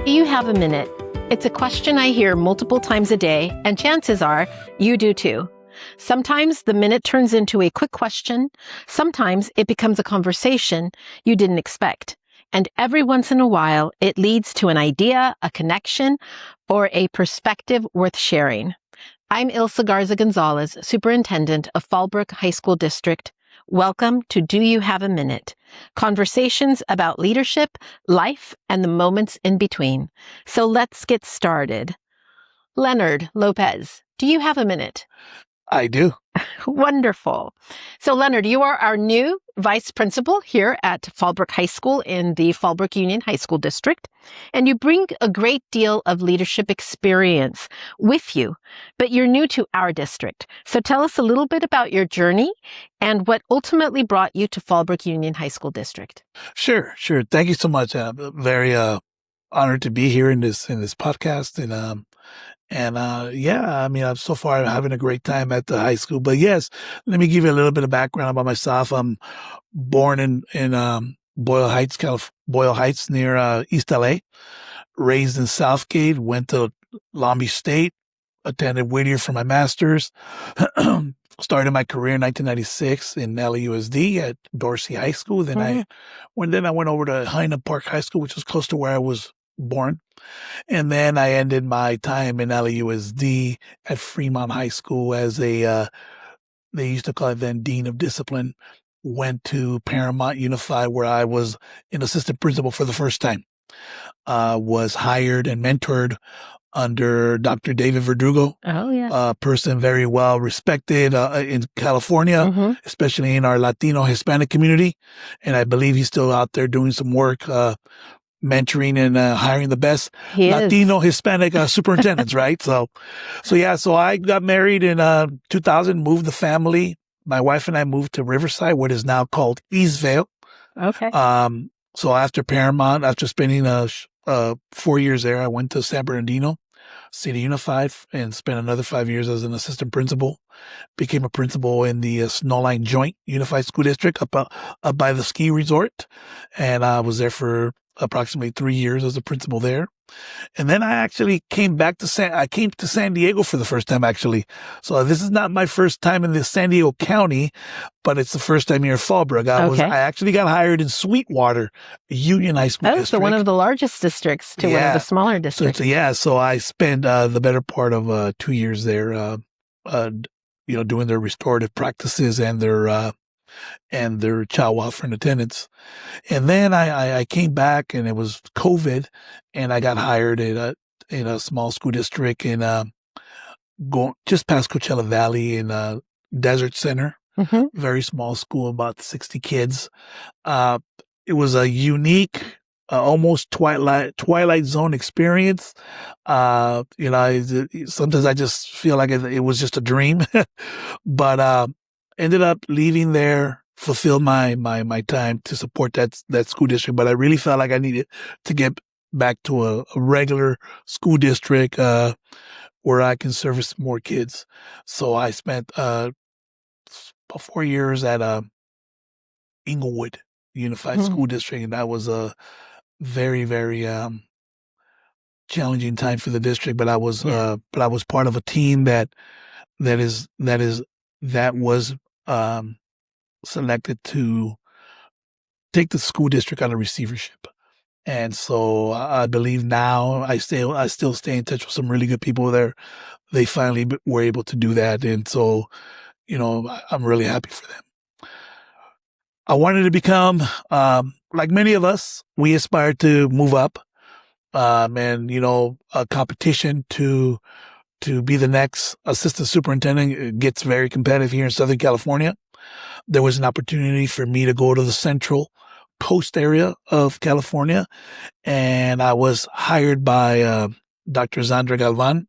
Do you have a minute? It's a question I hear multiple times a day, and chances are you do too. Sometimes the minute turns into a quick question. Sometimes it becomes a conversation you didn't expect. And every once in a while, it leads to an idea, a connection, or a perspective worth sharing. I'm Ilsa Garza Gonzalez, Superintendent of Fallbrook High School District. Welcome to Do You Have a Minute? Conversations about leadership, life, and the moments in between. So let's get started. Leonard Lopez, do you have a minute? I do. Wonderful. So Leonard, you are our new vice principal here at Fallbrook High School in the Fallbrook Union High School District, and you bring a great deal of leadership experience with you, but you're new to our district. So tell us a little bit about your journey and what ultimately brought you to Fallbrook Union High School District. Sure. Thank you so much. I'm very honored to be here in this podcast, I'm so far having a great time at the high school. But yes, let me give you a little bit of background about myself. I'm born in Boyle Heights, Boyle Heights near East LA. Raised in Southgate. Went to Long Beach State. Attended Whittier for my master's. Started my career in 1996 in FUHSD at Dorsey High School. Then I went over to Hyena Park High School, which was close to where I was born. And then I ended my time in FUHSD at Fremont High School as they used to call it then Dean of Discipline. Went to Paramount Unified, where I was an assistant principal for the first time. Was hired and mentored under Dr. David Verdugo. Oh, yes. A person very well respected in California, especially in our Latino Hispanic community. And I believe he's still out there doing some work, mentoring and hiring the best Latino Hispanic superintendents, right? So I got married in 2000, moved the family. My wife and I moved to Riverside, what is now called Eastvale. Okay. So after Paramount, after spending 4 years there, I went to San Bernardino City Unified and spent another 5 years as an assistant principal. Became a principal in the Snowline Joint Unified School District up by the ski resort. And I was there for approximately 3 years as a principal there. And then I actually came to San Diego for the first time, actually. So this is not my first time in the San Diego County, but it's the first time here in Fallbrook. I actually got hired in Sweetwater Union High School District. So one of the largest districts to one of the smaller districts. So I spent the better part of 2 years there, doing their restorative practices and their child welfare and attendance. And then I came back, and it was COVID, and I got hired in a small school district in just past Coachella Valley in Desert Center. Very small school, about 60 kids. It was a unique, almost Twilight Zone experience. Sometimes I just feel like it was just a dream, but ended up leaving there, fulfilled my time to support that school district. But I really felt like I needed to get back to a regular school district where I can service more kids. So I spent about 4 years at Inglewood Unified School District, and that was a very, very challenging time for the district. But I was part of a team that was selected to take the school district out of receivership. And so I believe now I still stay in touch with some really good people there. They finally were able to do that. And so, I'm really happy for them. I wanted to become, like many of us, we aspired to move up, a competition to be the next assistant superintendent. It gets very competitive here in Southern California. There was an opportunity for me to go to the Central Coast area of California, and I was hired by Dr. Zandra Galvan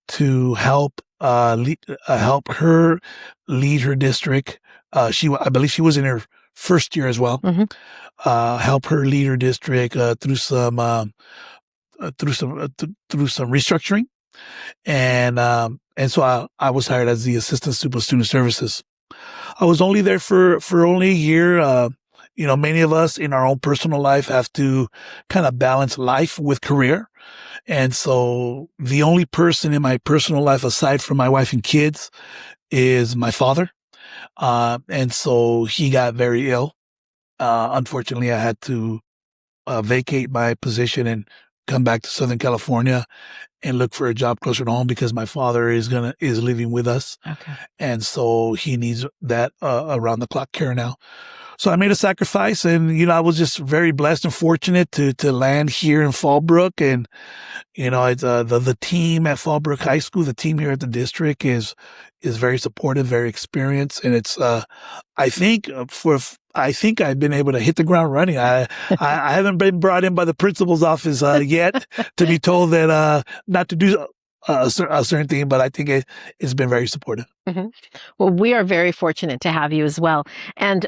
to help her lead her district. I believe she was in her first year as well. Help her lead her district through some restructuring. And so I was hired as the assistant super student services. I was only there for only a year. many of us in our own personal life have to kind of balance life with career. And so the only person in my personal life aside from my wife and kids is my father. And so he got very ill. Unfortunately, I had to vacate my position and come back to Southern California and look for a job closer to home because my father is living with us. Okay. And so he needs that around the clock care now. So I made a sacrifice, and I was just very blessed and fortunate to land here in Fallbrook. And it's the team at Fallbrook High School, the team here at the district is very supportive, very experienced, and it's I think I've been able to hit the ground running. I haven't been brought in by the principal's office yet to be told that not to do a certain thing, but I think it's been very supportive. Mm-hmm. Well, we are very fortunate to have you as well. And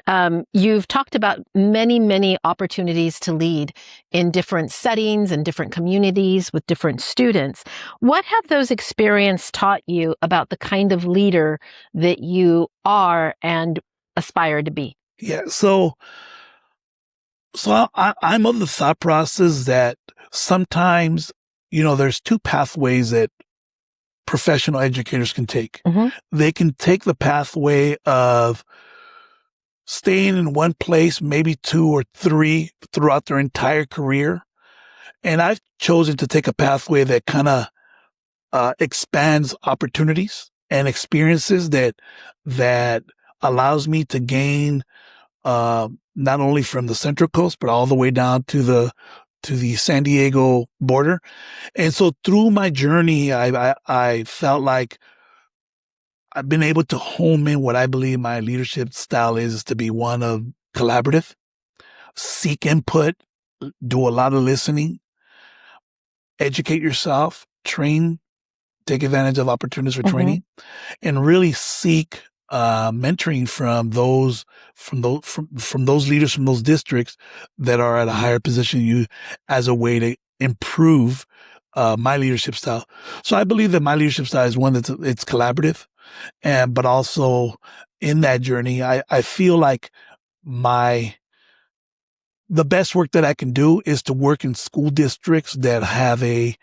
you've talked about many, many opportunities to lead in different settings and different communities with different students. What have those experiences taught you about the kind of leader that you are and aspire to be? Yeah. So I'm of the thought process that sometimes, there's two pathways that professional educators can take. Mm-hmm. They can take the pathway of staying in one place, maybe 2 or 3 throughout their entire career. And I've chosen to take a pathway that kind of expands opportunities and experiences that allows me to gain not only from the Central Coast, but all the way down to the San Diego border. And so through my journey, I felt like I've been able to home in what I believe my leadership style is to be one of collaborative, seek input, do a lot of listening, educate yourself, train, take advantage of opportunities for training, and really seek mentoring from those leaders from those districts that are at a higher position than you as a way to improve my leadership style. So I believe that my leadership style is one it's collaborative, but also in that journey, I feel like the best work that I can do is to work in school districts that have a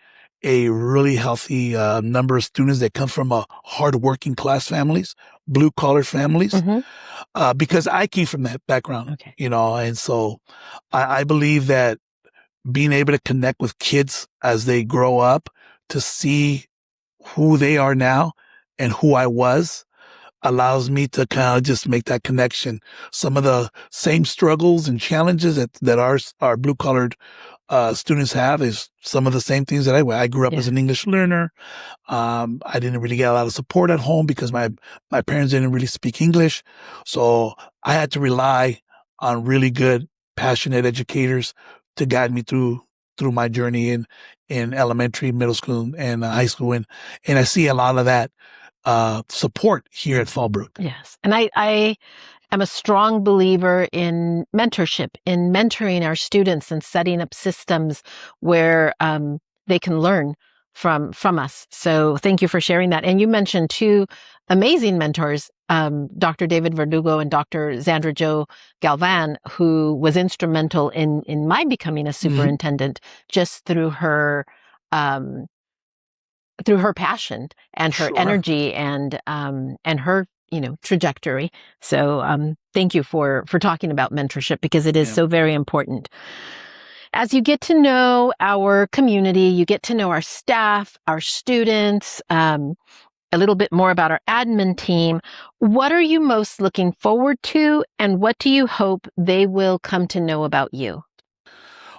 really healthy number of students that come from hardworking class families, blue collar families, because I came from that background, and so I believe that being able to connect with kids as they grow up to see who they are now and who I was allows me to kind of just make that connection. Some of the same struggles and challenges that our blue collared students have is some of the same things that I grew up as an English learner. I didn't really get a lot of support at home because my parents didn't really speak English. So I had to rely on really good, passionate educators to guide me through my journey in elementary, middle school, and high school. And I see a lot of that support here at Fallbrook. Yes. And I am a strong believer in mentorship, in mentoring our students and setting up systems where they can learn from us. So thank you for sharing that. And you mentioned 2 amazing mentors, Dr. David Verdugo and Dr. Zandra Jo Galvan, who was instrumental in my becoming a superintendent just through her passion and her energy and her trajectory. So thank you for talking about mentorship because it is so very important. As you get to know our community, you get to know our staff, our students, a little bit more about our admin team. What are you most looking forward to, and what do you hope they will come to know about you?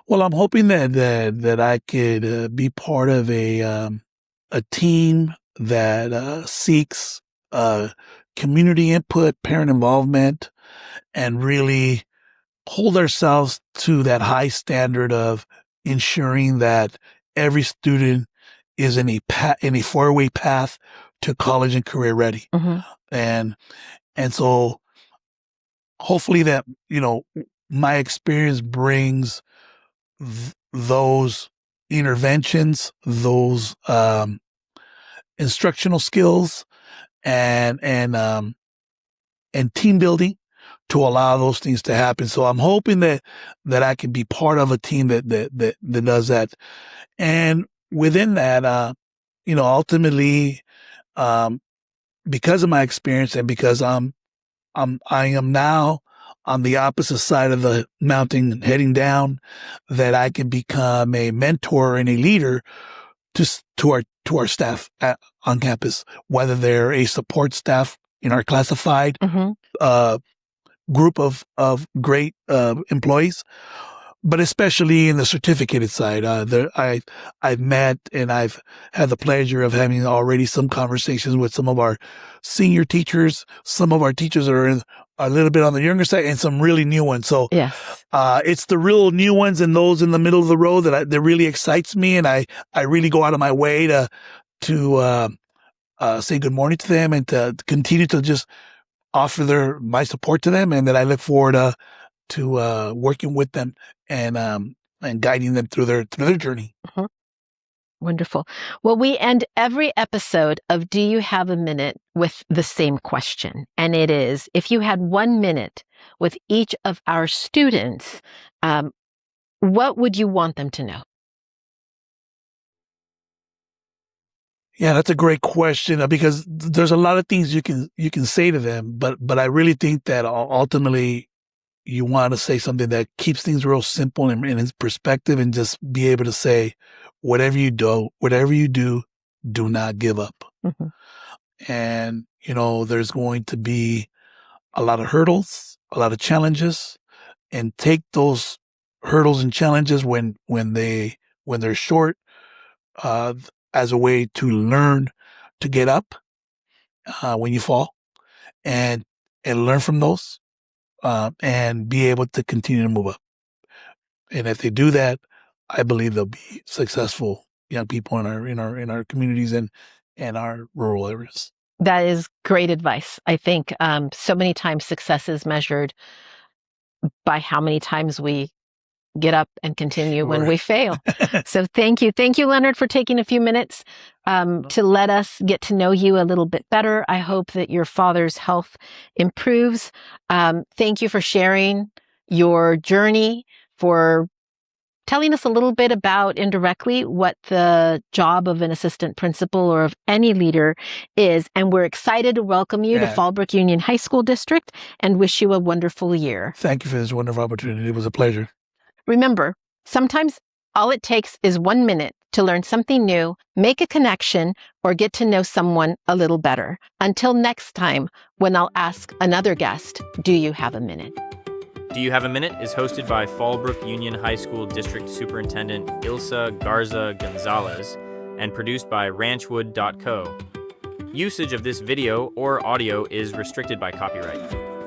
Well, I'm hoping that I could be part of a team that seeks community input, parent involvement, and really hold ourselves to that high standard of ensuring that every student is in a 4-way path to college and career ready. And so hopefully that, my experience brings those interventions, those instructional skills and team building to allow those things to happen. So I'm hoping that I can be part of a team that does that. And within that, ultimately, because of my experience and because I am now on the opposite side of the mountain heading down, that I can become a mentor and a leader to our staff on campus, whether they're a support staff in our classified group of great employees, but especially in the certificated side. I've met and I've had the pleasure of having already some conversations with some of our senior teachers. Some of our teachers are a little bit on the younger side, and some really new ones. So Yes. it's the real new ones and those in the middle of the road that really excites me, and I really go out of my way to say good morning to them and to continue to just offer my support to them, and that I look forward to working with them and guiding them through their journey. Mhm. Wonderful. Well, we end every episode of Do You Have a Minute with the same question. And it is, if you had 1 minute with each of our students, what would you want them to know? Yeah, that's a great question because there's a lot of things you can say to them, but I really think that ultimately you want to say something that keeps things real simple and in its perspective, and just be able to say, whatever you do, do not give up. Mhm. And, there's going to be a lot of hurdles, a lot of challenges, and take those hurdles and challenges when they're short, uh, as a way to learn to get up, when you fall, and learn from those, and be able to continue to move up. And if they do that, I believe they'll be successful young people in our communities and our rural areas. That is great advice. I think so many times success is measured by how many times we get up and continue when we fail. So thank you. Thank you, Leonard, for taking a few minutes to let us get to know you a little bit better. I hope that your father's health improves. Thank you for sharing your journey, for telling us a little bit about indirectly what the job of an assistant principal or of any leader is. And we're excited to welcome you to Fallbrook Union High School District and wish you a wonderful year. Thank you for this wonderful opportunity. It was a pleasure. Remember, sometimes all it takes is 1 minute to learn something new, make a connection, or get to know someone a little better. Until next time, when I'll ask another guest, do you have a minute? Do You Have a Minute is hosted by Fallbrook Union High School District Superintendent Ilsa Garza Gonzalez and produced by ranchwood.co. Usage of this video or audio is restricted by copyright.